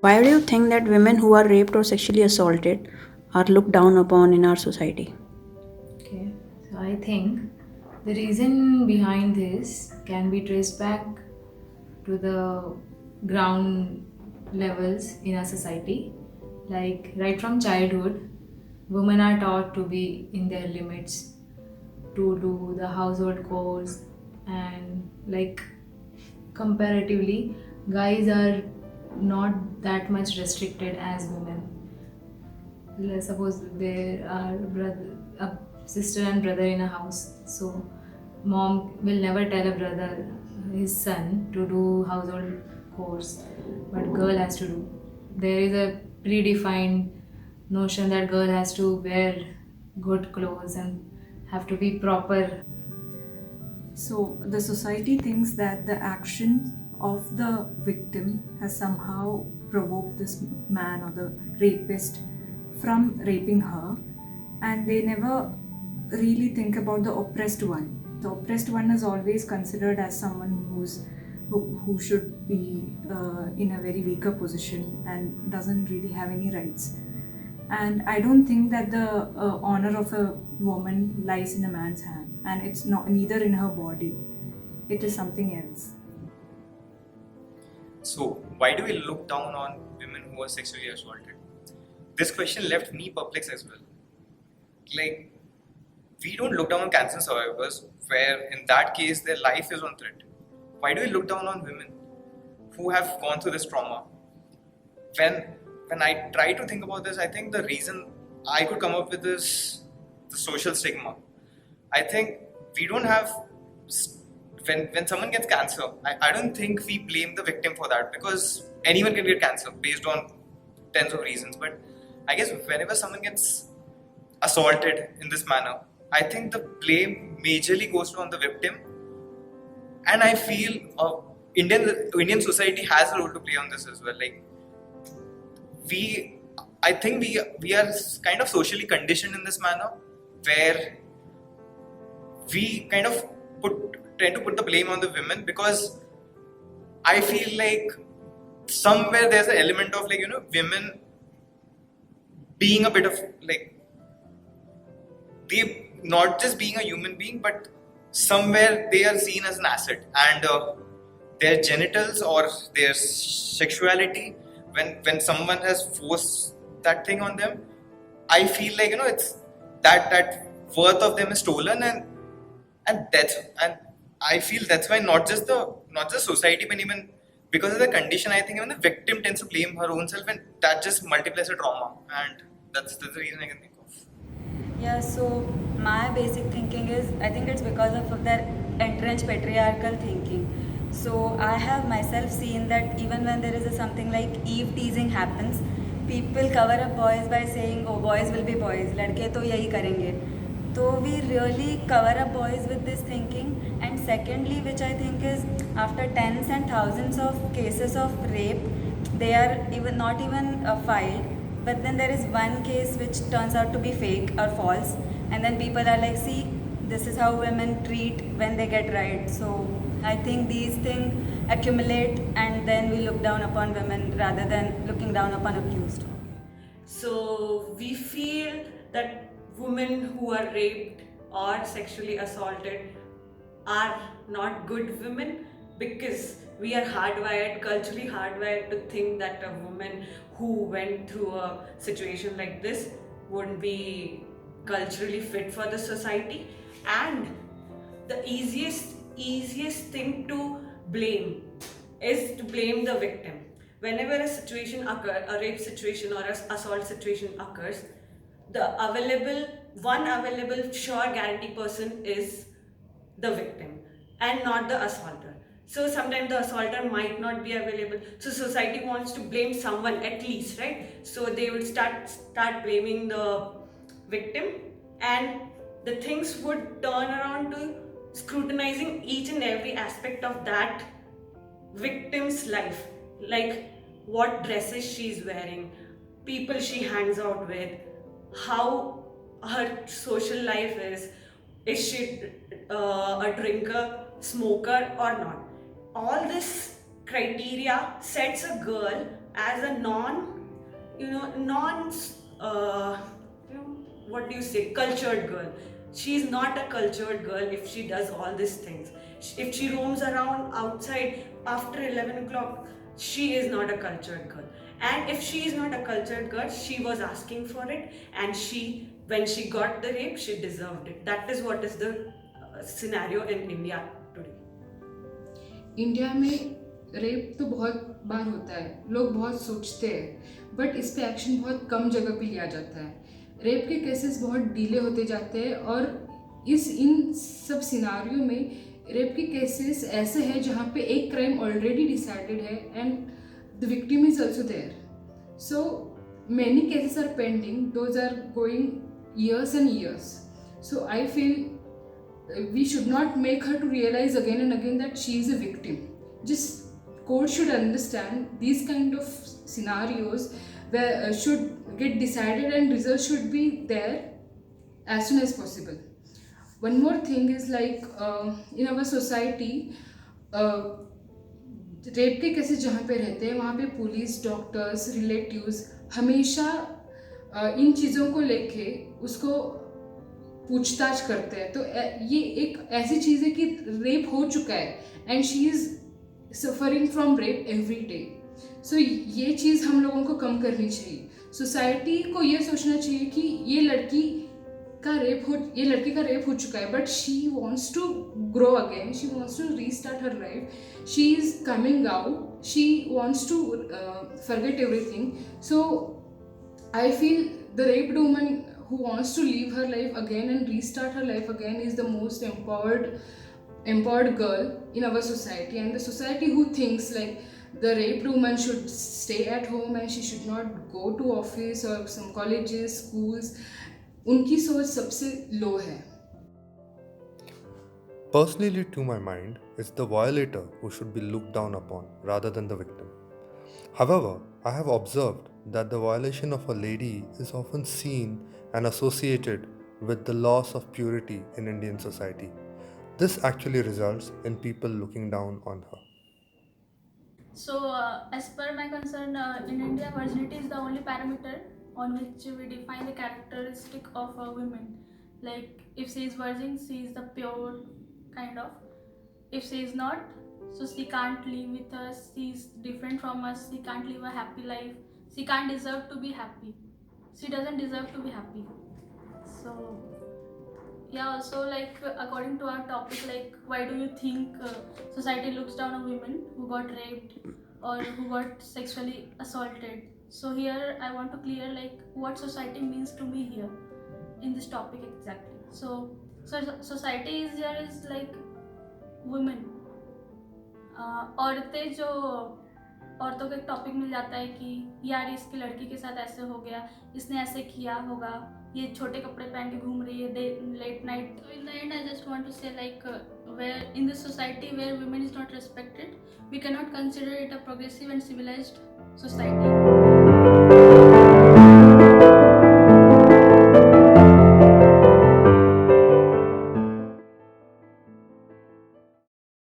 Why do you think that women who are raped or sexually assaulted are looked down upon in our society? Okay, so I think the reason behind this can be traced back to the ground levels in our society. Like right from childhood, women are taught to be in their limits, to do the household chores, and like comparatively, guys are not that much restricted as women. Let's suppose there are a sister and brother in a house, so mom will never tell a brother, his son, to do household chores, but girl has to do. There is a predefined notion that girl has to wear good clothes and have to be proper. So the society thinks that the action of the victim has somehow provoked this man or the rapist from raping her, and they never really think about the oppressed one. The oppressed one is always considered as someone who should be in a very weaker position and doesn't really have any rights. And I don't think that the honor of a woman lies in a man's hand, and it's not neither in her body. It is something else. So, why do we look down on women who are sexually assaulted? This question left me perplexed as well. Like, we don't look down on cancer survivors, where in that case their life is on threat. Why do we look down on women who have gone through this trauma? When when I try to think about this, I think the reason I could come up with is the social stigma. I think we don't have when someone gets cancer, I don't think we blame the victim for that because anyone can get cancer based on tens of reasons. But I guess whenever someone gets assaulted in this manner, I think the blame majorly goes on the victim, and I feel Indian society has a role to play on this as well. Like we, I think we are kind of socially conditioned in this manner, where we kind of tend to put the blame on the women because I feel like somewhere there's an element of like women being a bit of like they not just being a human being, but somewhere they are seen as an asset, and their genitals or their sexuality, when someone has forced that thing on them, I feel like it's that worth of them is stolen, and that's and I feel that's why not just society, but even because of the condition, I think even the victim tends to blame her own self, and that just multiplies the trauma, and that's the reason I can think of. Yeah, so my basic thinking is I think it's because of their entrenched patriarchal thinking. So I have myself seen that even when there is a something like eve teasing happens, people cover up boys by saying, oh, boys will be boys, ladke to yahi karenge. So we really cover up boys with this thinking. And secondly, which I think is after tens and thousands of cases of rape, they are even not even filed, but then there is one case which turns out to be fake or false, and then people are like, see, this is how women treat when they get right. So I think these things accumulate, and then we look down upon women rather than looking down upon accused. So we feel that women who are raped or sexually assaulted are not good women because we are hardwired, culturally hardwired to think that a woman who went through a situation like this wouldn't be culturally fit for the society. And the easiest thing to blame is to blame the victim. Whenever a situation occurs, a rape situation or an assault situation occurs, the available sure guarantee person is the victim and not the assaulter. So sometimes the assaulter might not be available. So society wants to blame someone at least, right? So they would start blaming the victim, and the things would turn around to scrutinizing each and every aspect of that victim's life, like what dresses she's wearing, people she hangs out with, how her social life is she a drinker, smoker, or not. All this criteria sets a girl as a what do you say, cultured girl. She's not a cultured girl if she does all these things. If she roams around outside after 11 o'clock, she is not a cultured girl. And if she is not a cultured girl, she was asking for it, and when she got the rape, she deserved it. That is what is the scenario in India today. India में rape तो बहुत बार होता है, लोग बहुत सोचते हैं, but इस पे एक्शन बहुत कम जगह पे लिया जाता है. रेप के केसेस बहुत डिले होते जाते हैं, और इन सब सिनारियों में रेप के केसेस ऐसे हैं जहाँ पे एक क्राइम ऑलरेडी डिसाइडेड है and the victim is also there. So many cases are pending, those are going years and years. So I feel we should not make her to realize again and again that she is a victim. Just court should understand these kind of scenarios where should get decided and results should be there as soon as possible. One more thing is like in our society rape के cases जहाँ पे रहते हैं वहाँ पे police, doctors, relatives हमेशा इन चीज़ों को लेके उसको पूछताछ करते हैं. तो ये एक ऐसी चीज़ है कि रेप हो चुका है and she is suffering from rape every day. So ये चीज़ हम लोगों को कम करनी चाहिए. सोसाइटी को ये सोचना चाहिए कि ये लड़की का रेप हो चुका है, but she wants to grow again, she wants to restart her life, she is coming out, she wants to forget everything. So I feel the raped woman who wants to live her life again and restart her life again is the most empowered girl in our society. And the society who thinks like the raped woman should stay at home and she should not go to office or some colleges, schools, उनकी सोच सबसे low है. Personally, to my mind, it's the violator who should be looked down upon rather than the victim. However, I have observed that the violation of a lady is often seen and associated with the loss of purity in Indian society. This actually results in people looking down on her. So, as per my concern, in India, virginity is the only parameter on which we define the characteristic of a woman. Like, if she is virgin, she is the pure kind of. If she is not, so she can't live with us, she is different from us, she can't live a happy life, she can't deserve to be happy, she doesn't deserve to be happy. So yeah, also like according to our topic, like why do you think society looks down on women who got raped or who got sexually assaulted? So here I want to clear like what society means to me here in this topic exactly. So society is here is like women. औरतें जो औरतों को एक topic मिल जाता है कि यार इसकी लड़की के साथ ऐसे हो गया, इसने ऐसे किया होगा, ये छोटे कपड़े पहन के घूम रही है late night. So in the end I just want to say like where in this society where women is not respected, we cannot consider it a progressive and civilized society.